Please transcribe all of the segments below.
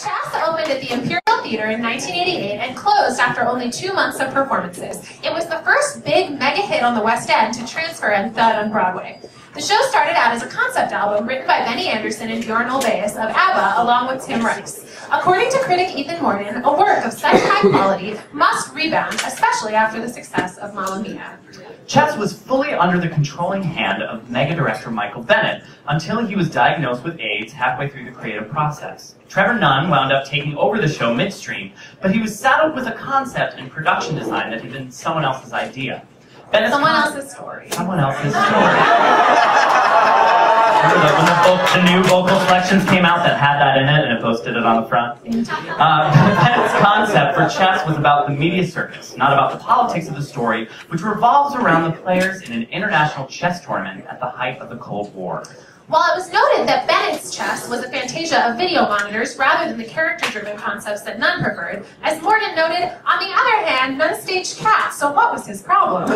Chess opened at the Imperial Theater in 1988 and closed after only 2 months of performances. It was the first big mega hit on the West End to transfer and thud on Broadway. The show started out as a concept album written by Benny Andersson and Bjorn Ulvaeus of ABBA along with Tim Rice. According to critic Ethan Morden, a work of such high quality must rebound, especially after the success of Mamma Mia. Chess was fully under the controlling hand of mega director Michael Bennett until he was diagnosed with AIDS halfway through the creative process. Trevor Nunn wound up taking over the show midstream, but he was saddled with a concept and production design that had been someone else's idea. Someone else's story. Someone else's story. When the new vocal selections came out that had that in it, and it posted it on the front. Bennett's concept for Chess was about the media circus, not about the politics of the story, which revolves around the players in an international chess tournament at the height of the Cold War. While it was noted that Bennett's chess was a fantasia of video monitors rather than the character-driven concepts that Nunn preferred, as Morgan noted, on the other hand, Nunn staged cats, so what was his problem?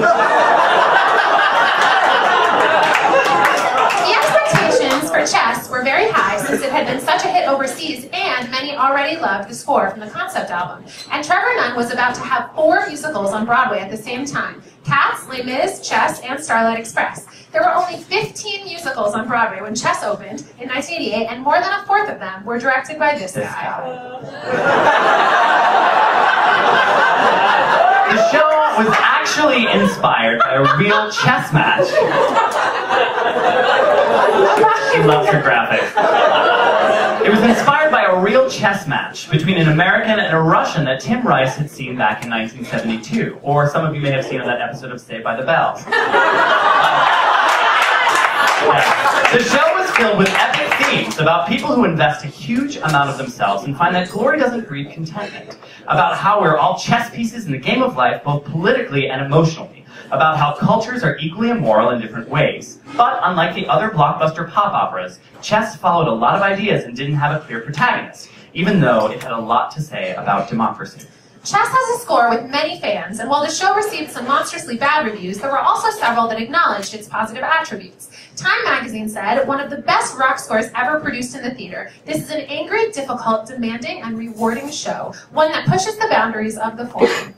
The expectations for Chess were very high since it had been such a hit overseas and many already loved the score from the concept album. And Trevor Nunn was about to have 4 musicals on Broadway at the same time: Cats, Les Mis, Chess, and Starlight Express. There were only 15 musicals on Broadway when Chess opened in 1988, and more than a fourth of them were directed by this guy. The show was actually inspired by a real chess match. She loves her graphics. It was inspired by a real chess match between an American and a Russian that Tim Rice had seen back in 1972, or some of you may have seen on that episode of Saved by the Bell. The show was filled with epic themes about people who invest a huge amount of themselves and find that glory doesn't breed contentment, about how we're all chess pieces in the game of life, both politically and emotionally, about how cultures are equally immoral in different ways. But unlike the other blockbuster pop operas, Chess followed a lot of ideas and didn't have a clear protagonist, even though it had a lot to say about democracy. Chess has a score with many fans, and while the show received some monstrously bad reviews, there were also several that acknowledged its positive attributes. Time magazine said, "One of the best rock scores ever produced in the theater. This is an angry, difficult, demanding, and rewarding show, one that pushes the boundaries of the form."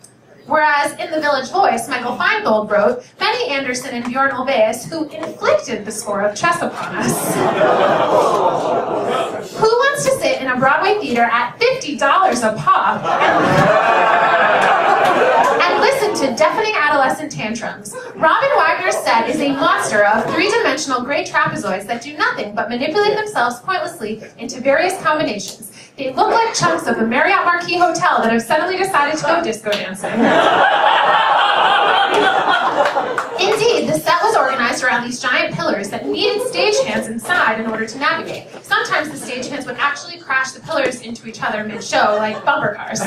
Whereas in The Village Voice, Michael Feingold wrote, "Benny Andersson and Bjorn Ulvaeus, who inflicted the score of Chess upon us. Who wants to sit in a Broadway theater at $50 a pop and listen to deafening adolescent tantrums? Robin Wagner's set is a monster of 3-dimensional gray trapezoids that do nothing but manipulate themselves pointlessly into various combinations. They look like chunks of a Marriott Marquis hotel that have suddenly decided to go disco dancing." Indeed, the set was organized around these giant pillars that needed stagehands inside in order to navigate. Sometimes the stagehands would actually crash the pillars into each other mid-show, like bumper cars.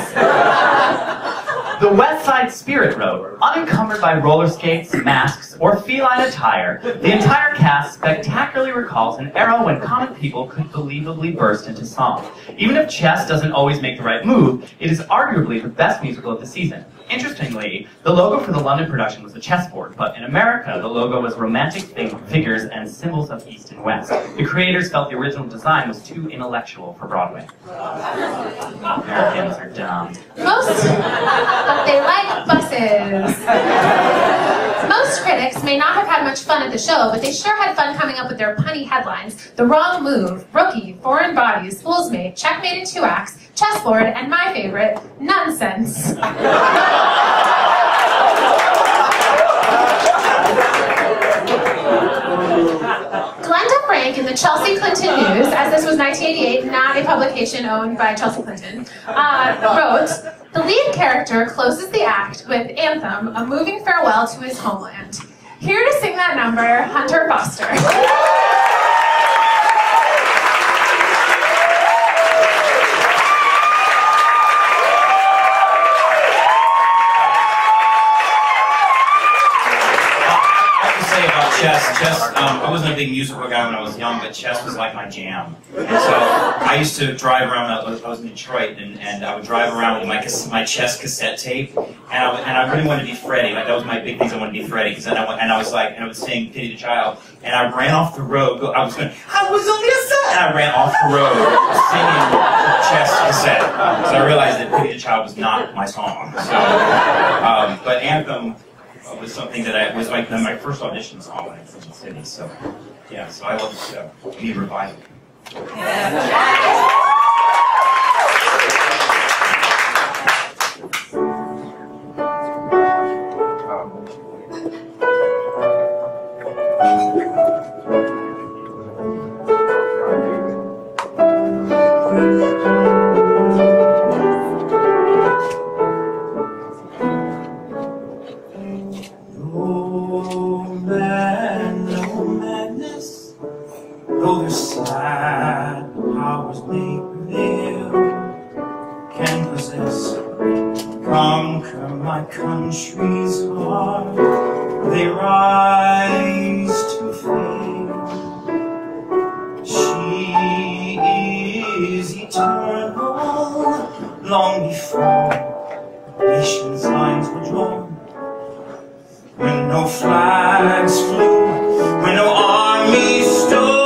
The West Side Spirit Road, unencumbered by roller skates, masks, or feline attire, the entire cast spectacularly recalls an era when common people could believably burst into song. Even if Chess doesn't always make the right move, it is arguably the best musical of the season. Interestingly, the logo for the London production was a chessboard, but in America, the logo was romantic figures and symbols of East and West. The creators felt the original design was too intellectual for Broadway. Americans are dumb. But they like buses. Most critics may not have had much fun at the show, but they sure had fun coming up with their punny headlines: The Wrong Move, Rookie, Foreign Bodies, Fool's Mate, Checkmate in 2 Acts, Chessboard, and my favorite, Nonsense. Glenda Frank in the Chelsea Clinton News, as this was 1988, not a publication owned by Chelsea Clinton, wrote, "The lead character closes the act with Anthem, a moving farewell to his homeland. Here to sing that number, Hunter Foster." Chess, I wasn't a big musical guy when I was young, but chess was like my jam. And so I used to drive around, I was in Detroit, and I would drive around with my chess cassette tape, and I really wanted to be Freddie. Like, that was my big thing, I wanted to be Freddie, because I would sing Pity the Child, and I ran off the road, I was on the other side, and I ran off the road singing chess cassette. So I realized that Pity the Child was not my song. So, but Anthem was something that was like my first audition song when I was in the city. So, yeah, so I love the show. We need revival. Though the sad powers they prevail can possess, conquer my country's heart, they rise to fame. She is eternal, long before nations' lines were drawn, when no flags flew, when no armies stood.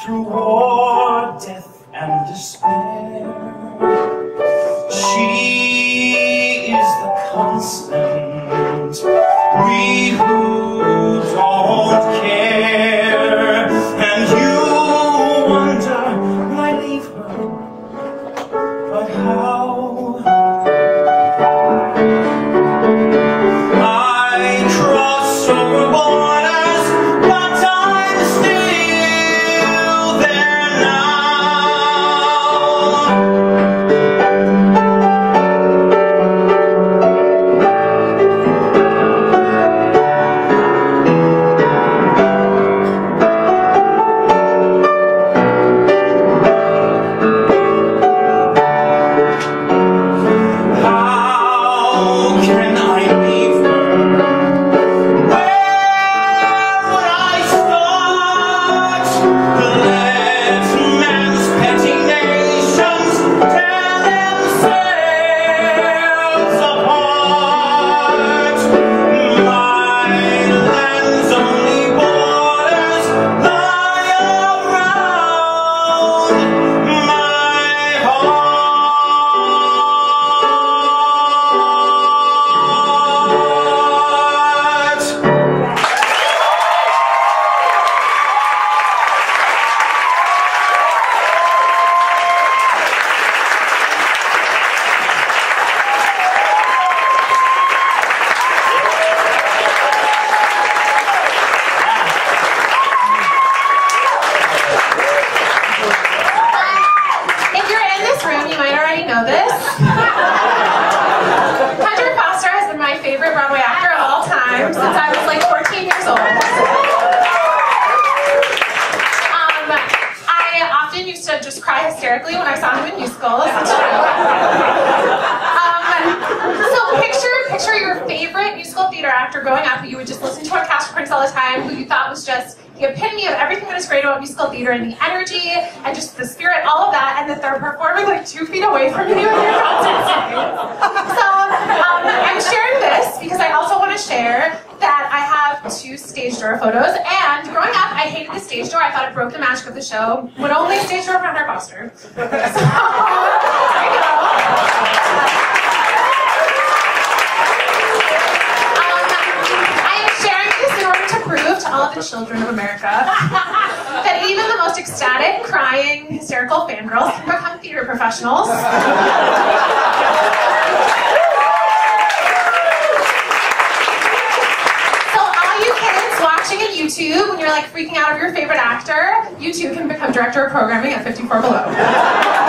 Through war, death, and despair, she is the constant. We who don't care, and you wonder why leave her, but how? I cross over borders, but I'm still there hysterically when I saw him in musicals. So picture your favorite musical theater actor growing up who you would just listen to on cast recordings all the time, who you thought was just the epitome of everything that is great about musical theater, and the energy and just the spirit, all of that, and that they're performing like 2 feet away from you in your concert setting. So I'm sharing this because I also want to share that I have 2 stage door photos, and growing up I hated the stage door. I thought it broke the magic of the show. Would only stage door for Hunter Foster. So, there you go. Prove to all of the children of America that even the most ecstatic, crying, hysterical fangirls can become theater professionals. So all you kids watching at YouTube, when you're like freaking out over your favorite actor, you too can become director of programming at 54 Below.